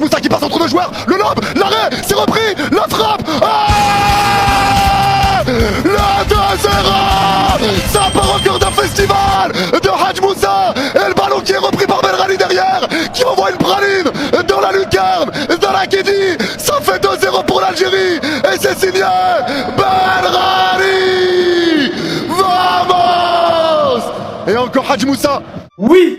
Moussa qui passe entre deux joueurs. Le lob, l'arrêt, c'est repris. La frappe. La 2-0. Ça part encore d'un festival de Hadj Moussa. Et le ballon qui est repris par Belrali derrière, qui envoie une praline dans la lucarne, dans la Kédi. Ça fait 2-0 pour l'Algérie. Et c'est signé Belrali. Vamos. Et encore Hadj Moussa. Oui,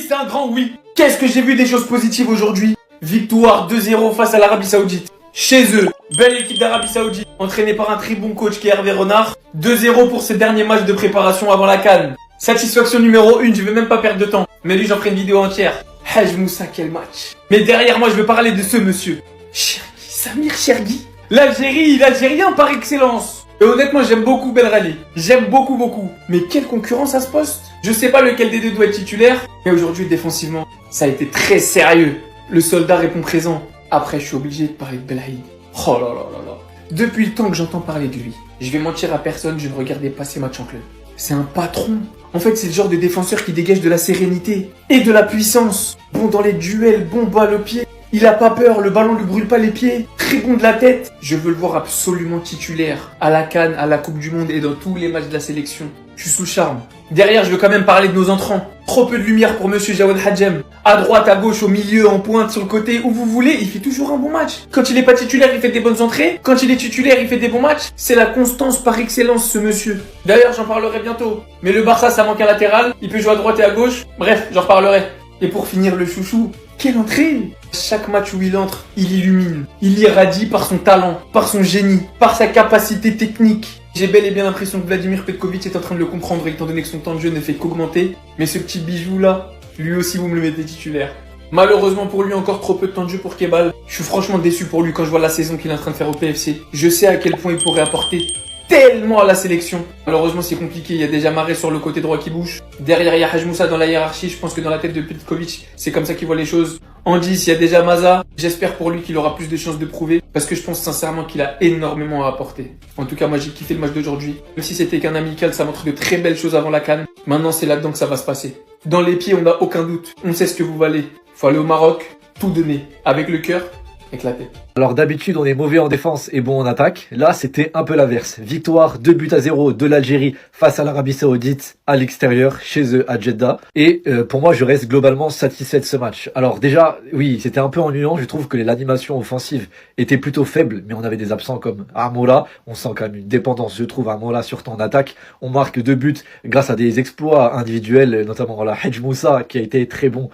c'est un grand oui. Qu'est-ce que j'ai vu des choses positives aujourd'hui? Victoire 2-0 face à l'Arabie Saoudite. Chez eux, belle équipe d'Arabie Saoudite, entraînée par un très bon coach qui est Hervé Renard. 2-0 pour ses derniers matchs de préparation avant la CAN. Satisfaction numéro 1, je vais même pas perdre de temps. Mais lui, j'en ferai une vidéo entière. Hadj Moussa, quel match. Mais derrière moi, je vais parler de ce monsieur. Chergui, Samir Chergui. L'Algérien par excellence. Et honnêtement, j'aime beaucoup Belrali. J'aime beaucoup. Mais quelle concurrence à ce poste? Je sais pas lequel des deux doit être titulaire. Mais aujourd'hui, défensivement, ça a été très sérieux. Le soldat répond présent. Après, je suis obligé de parler de Belrali. Oh là là. Depuis le temps que j'entends parler de lui, je vais mentir à personne, je ne regardais pas ses matchs en club. C'est un patron. En fait, c'est le genre de défenseur qui dégage de la sérénité et de la puissance. Bon dans les duels, bon balle au pied. Il a pas peur, le ballon lui brûle pas les pieds. Très bon de la tête. Je veux le voir absolument titulaire. À la CAN, à la Coupe du Monde et dans tous les matchs de la sélection. Je suis sous le charme. Derrière, je veux quand même parler de nos entrants. Trop peu de lumière pour monsieur Jawad Hadjem. À droite, à gauche, au milieu, en pointe, sur le côté, où vous voulez, il fait toujours un bon match. Quand il est pas titulaire, il fait des bonnes entrées. Quand il est titulaire, il fait des bons matchs. C'est la constance par excellence, ce monsieur. D'ailleurs, j'en parlerai bientôt. Mais le Barça, ça manque un latéral. Il peut jouer à droite et à gauche. Bref, j'en reparlerai. Et pour finir, le chouchou. Quelle entrée! Chaque match où il entre, il illumine. Il irradie par son talent, par son génie, par sa capacité technique. J'ai bel et bien l'impression que Vladimir Petkovic est en train de le comprendre étant donné que son temps de jeu ne fait qu'augmenter. Mais ce petit bijou là, lui aussi vous me le mettez titulaire. Malheureusement pour lui, encore trop peu de temps de jeu pour Kebal. Je suis franchement déçu pour lui quand je vois la saison qu'il est en train de faire au PFC. Je sais à quel point il pourrait apporter tellement à la sélection. Malheureusement c'est compliqué, il y a déjà Maré sur le côté droit qui bouge. Derrière il y a Hadj Moussa dans la hiérarchie, je pense que dans la tête de Petkovic, c'est comme ça qu'il voit les choses. En 10, il y a déjà Maza. J'espère pour lui qu'il aura plus de chances de prouver. Parce que je pense sincèrement qu'il a énormément à apporter. En tout cas, moi j'ai kiffé le match d'aujourd'hui. Même si c'était qu'un amical, ça montre de très belles choses avant la CAN. Maintenant, c'est là-dedans que ça va se passer. Dans les pieds, on n'a aucun doute. On sait ce que vous valez. Faut aller au Maroc, tout donner. Avec le cœur, avec la tête. Alors d'habitude on est mauvais en défense et bon en attaque. Là c'était un peu l'inverse. Victoire 2-0 de l'Algérie face à l'Arabie Saoudite à l'extérieur, chez eux à Jeddah. Et pour moi je reste globalement satisfait de ce match. Alors déjà oui c'était un peu ennuyant. Je trouve que l'animation offensive était plutôt faible. Mais on avait des absents comme Armola. On sent quand même une dépendance je trouve Armola surtout en attaque. On marque 2 buts grâce à des exploits individuels. Notamment la Hadj Moussa qui a été très bon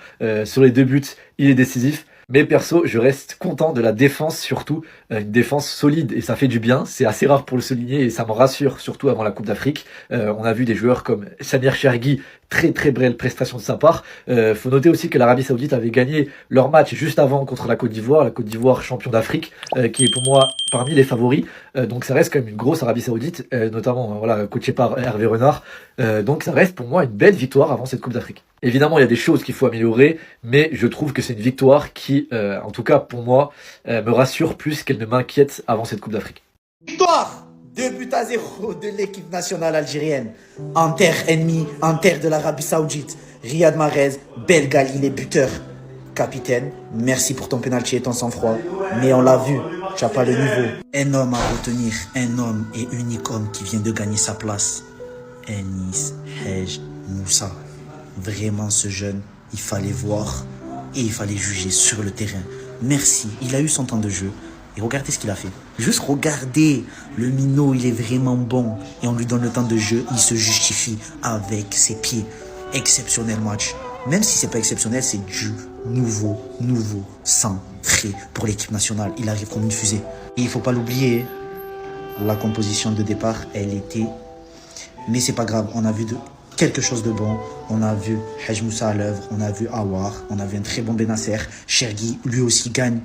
sur les 2 buts. Il est décisif. Mais perso, je reste content de la défense surtout, une défense solide et ça fait du bien. C'est assez rare pour le souligner et ça me rassure surtout avant la Coupe d'Afrique. On a vu des joueurs comme Samir Chergui, très belle prestation de sa part. Faut noter aussi que l'Arabie Saoudite avait gagné leur match juste avant contre la Côte d'Ivoire champion d'Afrique, qui est pour moi parmi les favoris. Donc ça reste quand même une grosse Arabie Saoudite, notamment voilà coachée par Hervé Renard. Donc ça reste pour moi une belle victoire avant cette Coupe d'Afrique. Évidemment, il y a des choses qu'il faut améliorer, mais je trouve que c'est une victoire qui, en tout cas pour moi, me rassure plus qu'elle ne m'inquiète avant cette Coupe d'Afrique. Victoire 2-0 de l'équipe nationale algérienne. En terre ennemie, en terre de l'Arabie Saoudite. Riyad Mahrez, Belghali, les buteurs. Capitaine, merci pour ton penalty et ton sang-froid. Mais on l'a vu, tu n'as pas le niveau. Un homme à retenir, un homme et unique homme qui vient de gagner sa place. Enis Hadj Moussa. Vraiment ce jeune, il fallait voir et il fallait juger sur le terrain. Merci, il a eu son temps de jeu. Et regardez ce qu'il a fait. Juste regardez, le minot, il est vraiment bon. Et on lui donne le temps de jeu, il se justifie avec ses pieds. Exceptionnel match. Même si c'est pas exceptionnel, c'est du nouveau sang frais pour l'équipe nationale. Il arrive comme une fusée. Et il faut pas l'oublier, la composition de départ, elle était... Mais c'est pas grave, on a vu quelque chose de bon. On a vu Hadj Moussa à l'œuvre, on a vu Awar, on a vu un très bon Benasser. Chergui, lui aussi, gagne.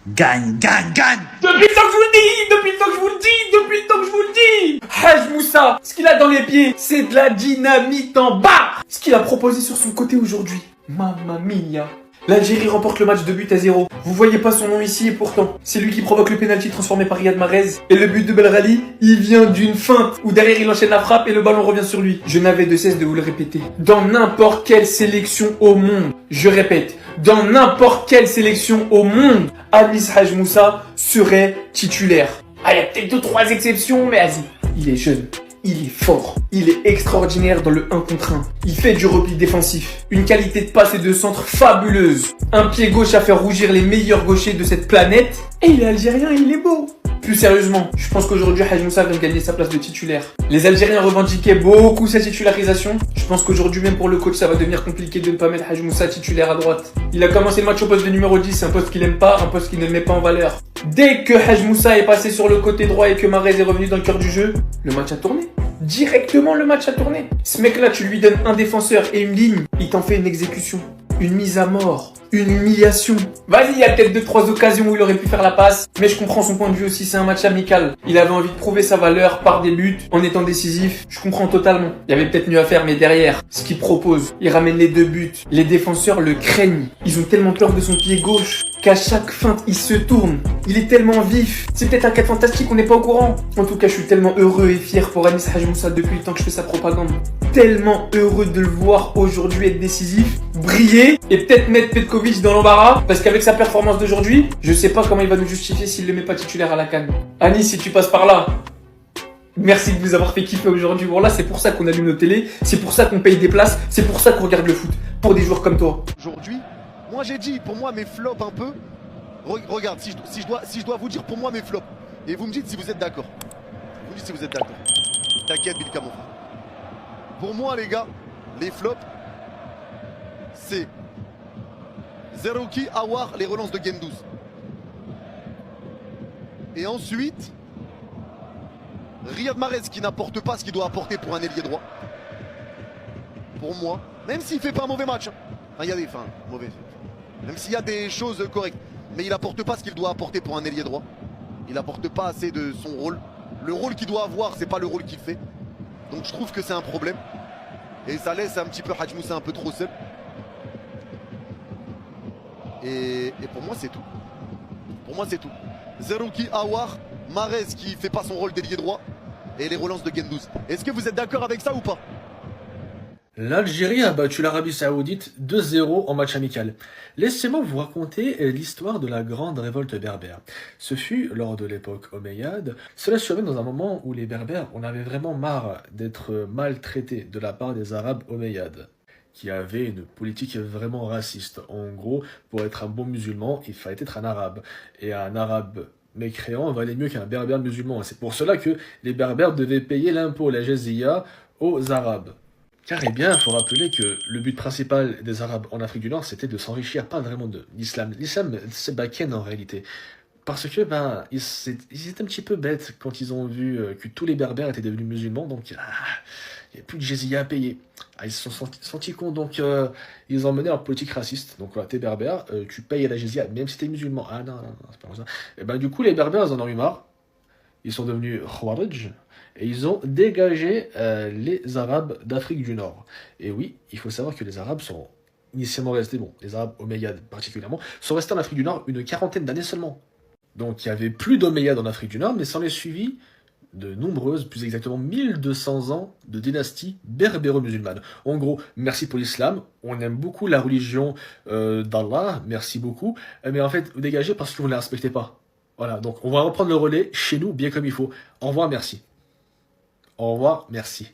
Depuis le temps que je vous le dis, depuis le temps que je vous le dis. Hadj Moussa, ce qu'il a dans les pieds, c'est de la dynamite en bas. Ce qu'il a proposé sur son côté aujourd'hui, mamma mia. L'Algérie remporte le match 2-0. Vous voyez pas son nom ici et pourtant, c'est lui qui provoque le pénalty transformé par Riyad Mahrez. Et le but de Belrali, il vient d'une feinte où derrière il enchaîne la frappe et le ballon revient sur lui. Je n'avais de cesse de vous le répéter. Dans n'importe quelle sélection au monde, je répète, dans n'importe quelle sélection au monde, Anis Haj Moussa serait titulaire. Ah, il y a peut-être 2-3 exceptions, mais vas-y. Il est jeune, il est fort, il est extraordinaire dans le 1 contre 1. Il fait du repli défensif, une qualité de passe et de centre fabuleuse, un pied gauche à faire rougir les meilleurs gauchers de cette planète, et il est algérien et il est beau. Plus sérieusement, je pense qu'aujourd'hui Haj Moussa vient de gagner sa place de titulaire. Les Algériens revendiquaient beaucoup sa titularisation. Je pense qu'aujourd'hui même pour le coach ça va devenir compliqué de ne pas mettre Haj Moussa titulaire à droite. Il a commencé le match au poste de numéro 10, un poste qu'il aime pas, un poste qu'il ne met pas en valeur. Dès que Haj Moussa est passé sur le côté droit et que Mahrez est revenu dans le cœur du jeu, le match a tourné. Directement le match a tourné. Ce mec là tu lui donnes un défenseur et une ligne, il t'en fait une exécution. Une mise à mort, une humiliation. Vas-y, il y a peut-être 2-3 occasions où il aurait pu faire la passe, mais je comprends son point de vue aussi, c'est un match amical. Il avait envie de prouver sa valeur par des buts, en étant décisif, je comprends totalement. Il y avait peut-être mieux à faire, mais derrière, ce qu'il propose, il ramène les 2 buts. Les défenseurs le craignent. Ils ont tellement peur de son pied gauche qu'à chaque feinte, il se tourne. Il est tellement vif. C'est peut-être un cas fantastique, on n'est pas au courant. En tout cas, je suis tellement heureux et fier pour Anis Haj Moussa depuis le temps que je fais sa propagande. Tellement heureux de le voir aujourd'hui être décisif, briller et peut-être mettre Petkovic dans l'embarras parce qu'avec sa performance d'aujourd'hui, je sais pas comment il va nous justifier s'il le met pas titulaire à la CAN. Anis, si tu passes par là, merci de nous avoir fait kiffer aujourd'hui. Voilà, c'est pour ça qu'on allume nos télés, c'est pour ça qu'on paye des places, c'est pour ça qu'on regarde le foot, pour des joueurs comme toi. Aujourd'hui, moi j'ai dit pour moi mes flops un peu. Regarde, si je dois vous dire pour moi mes flops, et vous me dites si vous êtes d'accord. Vous me dites si vous êtes d'accord. T'inquiète, Bilka, mon frère. Pour moi, les gars, les flops, c'est Zerouki, Awar, les relances de Gendouzi. Et ensuite, Riyad Mahrez qui n'apporte pas ce qu'il doit apporter pour un ailier droit. Pour moi, même s'il fait pas un mauvais match. Enfin, il y a des mauvais. Même s'il y a des choses correctes. Mais il apporte pas ce qu'il doit apporter pour un ailier droit. Il apporte pas assez de son rôle. Le rôle qu'il doit avoir, c'est pas le rôle qu'il fait. Donc je trouve que c'est un problème. Et ça laisse un petit peu Haj Moussa un peu trop seul. Et pour moi c'est tout. Pour moi c'est tout. Zerouki, Awar, Mahrez qui fait pas son rôle d'ailier droit. Et les relances de Gendouzi. Est-ce que vous êtes d'accord avec ça ou pas? L'Algérie a battu l'Arabie Saoudite 2-0 en match amical. Laissez-moi vous raconter l'histoire de la grande révolte berbère. Ce fut lors de l'époque omeyyade. Cela survint dans un moment où les berbères en avaient vraiment marre d'être maltraités de la part des arabes omeyyades, qui avaient une politique vraiment raciste. En gros, pour être un bon musulman, il fallait être un arabe. Et un arabe mécréant valait mieux qu'un berbère musulman. C'est pour cela que les berbères devaient payer l'impôt, la jizya, aux arabes. Car eh bien, il faut rappeler que le but principal des Arabes en Afrique du Nord, c'était de s'enrichir, pas vraiment de l'islam. L'islam, c'est bakken en réalité. Parce que, ils étaient un petit peu bêtes quand ils ont vu que tous les berbères étaient devenus musulmans, donc il n'y a plus de jizya à payer. Ils se sont sentis cons, donc ils ont mené leur politique raciste. Donc voilà, t'es berbère, tu payes la jizya, même si t'es musulman. Ah non, c'est pas comme ça. Et du coup, les berbères, ils en ont eu marre. Ils sont devenus Khawarij. Et ils ont dégagé les Arabes d'Afrique du Nord. Et oui, il faut savoir que les Arabes sont initialement restés, les Arabes omeyyades particulièrement, sont restés en Afrique du Nord une 40aine d'années seulement. Donc il n'y avait plus d'omeyyades en Afrique du Nord, mais s'en est suivi de nombreuses, plus exactement 1200 ans de dynastie berbéro-musulmane. En gros, merci pour l'islam, on aime beaucoup la religion d'Allah, merci beaucoup, mais en fait, vous dégagez parce que vous ne la respectez pas. Voilà, donc on va reprendre le relais chez nous bien comme il faut. Au revoir, merci. Au revoir, merci.